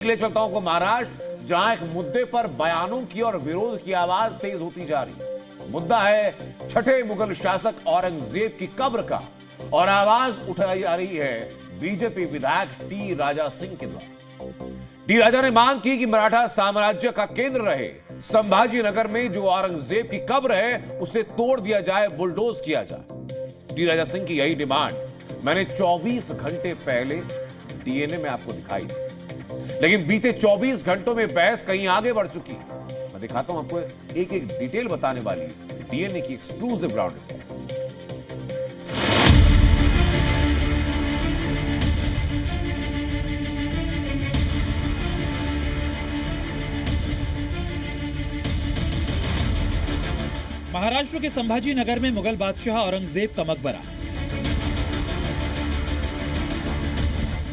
ले चलता हूं को महाराष्ट्र, जहां एक मुद्दे पर बयानों की और विरोध की आवाज तेज होती जा रही है। मुद्दा है छठे मुगल शासक औरंगजेब की कब्र का, और आवाज उठाई जा रही है बीजेपी विधायक टी राजा सिंह के द्वारा। टी राजा ने मांग की कि मराठा साम्राज्य का केंद्र रहे संभाजी नगर में जो औरंगजेब की कब्र है उसे तोड़ दिया जाए, बुलडोज किया जाए। टी राजा सिंह की यही डिमांड मैंने 24 घंटे पहले डीएनए में आपको दिखाई, लेकिन बीते 24 घंटों में बहस कहीं आगे बढ़ चुकी है। मैं दिखाता हूं आपको एक एक डिटेल बताने वाली डीएनए की एक्सक्लूसिव ग्राउंड रिपोर्ट। महाराष्ट्र के संभाजी नगर में मुगल बादशाह औरंगजेब का मकबरा।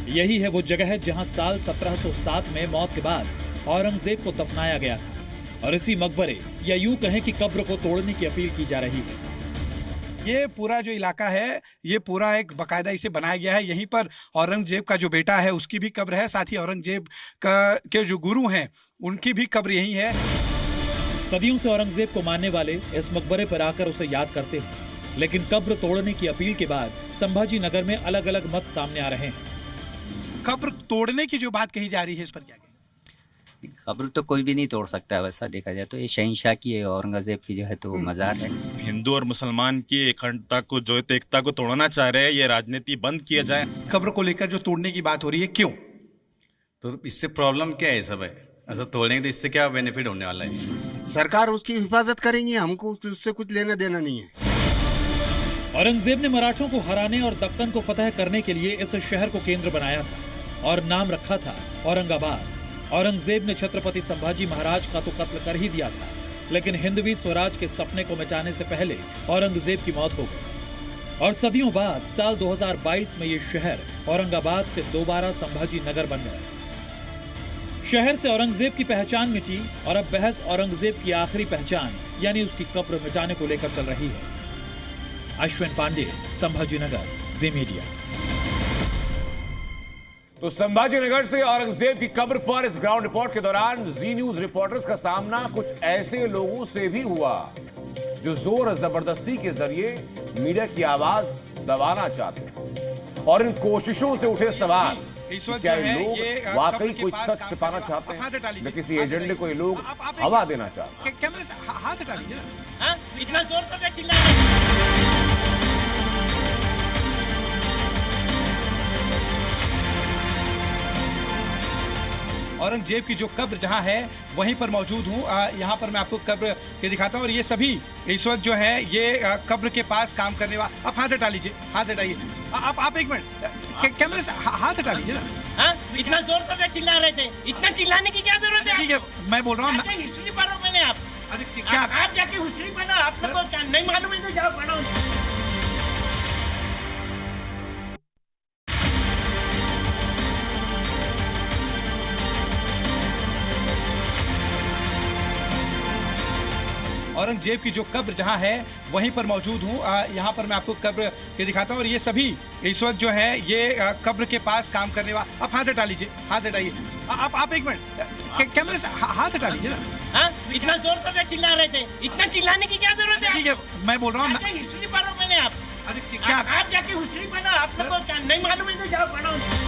यही है वो जगह जहां साल 1707 में मौत के बाद औरंगजेब को दफनाया गया था, और इसी मकबरे या यूं कहें कि कब्र को तोड़ने की अपील की जा रही है। ये पूरा जो इलाका है ये पूरा एक बकायदा इसे बनाया गया है। यहीं पर औरंगजेब का जो बेटा है उसकी भी कब्र है, साथ ही औरंगजेब के जो गुरु हैं उनकी भी कब्र यहीं है। सदियों से औरंगजेब को मानने वाले इस मकबरे पर आकर उसे याद करते हैं, लेकिन कब्र तोड़ने की अपील के बाद संभाजी नगर में अलग अलग मत सामने आ रहे हैं। कब्र तोड़ने की जो बात कही जा रही है इस पर क्या कहें? कब्र तो कोई भी नहीं तोड़ सकता है, वैसा देखा जाए तो ये शहंशाह की है, औरंगजेब की जो है तो मजार है। हिंदू और मुसलमान की अखंडता को, जो एकता को तोड़ना चाह रहे हैं, ये राजनीति बंद किया जाए। कब्र को लेकर जो तोड़ने की बात हो रही है, क्यों? तो इससे प्रॉब्लम क्या है सब है? ऐसा तोड़ने तो इससे क्या बेनिफिट होने वाला है? सरकार उसकी हिफाजत करेंगी, हमको उससे कुछ लेना देना नहीं है। औरंगजेब ने मराठों को हराने और दक्कन को फतह करने के लिए इस शहर को केंद्र बनाया था और नाम रखा था औरंगाबाद। औरंगजेब ने छत्रपति संभाजी महाराज का तो कत्ल कर ही दिया था, लेकिन हिंदवी स्वराज के सपने को मिटाने से पहले औरंगजेब की मौत हो गई, और सदियों बाद साल 2022 में ये शहर औरंगाबाद से दोबारा संभाजी नगर बन गया। शहर से औरंगजेब की पहचान मिटी और अब बहस औरंगजेब की आखिरी पहचान यानी उसकी कब्र मिटाने को लेकर चल रही है। अश्विन पांडे, संभाजी नगर, जी मीडिया। तो संभाजी नगर से औरंगजेब की कब्र पर इस ग्राउंड रिपोर्ट के दौरान जी न्यूज रिपोर्टर्स का सामना कुछ ऐसे लोगों से भी हुआ जो जोर जबरदस्ती के जरिए मीडिया की आवाज दबाना चाहते हैं, और इन कोशिशों से उठे सवाल इस वक्त क्या जो है लोग ये वाकई कुछ सच छिपाना चाहते हैं या किसी एजेंडे को ये लोग हवा देना चाहते हैं। कैमरे से हाथ हटा लीजिए ना। इतना जोर से चिल्ला रहे। औरंगजेब की जो कब्र जहां है वहीं पर मौजूद हूं। यहां पर मैं आपको कब्र के दिखाता हूं, और ये सभी इस वक्त जो है ये कब्र के पास काम करने वाले। आप हाथ हटा लीजिए, हाथ हटाइए। आप एक मिनट कैमरे से हाथ हटा लीजिए ना। इतना जोर से चिल्ला रहे थे, इतना चिल्लाने की क्या जरूरत है? ठीक है, मैं बोल रहा हूँ। हिस्ट्री पढ़ो पहले आप। अरे क्या आप जाके हिस्ट्री पढ़ो, आप लोग को नहीं मालूम है तो जाओ पढ़ो। औरंगजेब की जो कब्र जहां है वहीं पर मौजूद हूं। यहां पर मैं आपको कब्र के दिखाता हूं, और ये सभी इस वक्त जो है ये कब्र के पास काम करने वाले। आप हाथ हटा लीजिए, हाथ हटाइए। आप एक मिनट कैमरे से हाथ हटा लीजिए ना। इतना जोर से चिल्ला रहे थे, इतना चिल्लाने की क्या जरूरत है? ठीक है, मैं बोल रहा हूँ। हिस्ट्री पढ़ो पहले आप। अरे क्या आप जाके हिस्ट्री पढ़ो, आप लोग को नहीं मालूम है तो जाओ पढ़ो।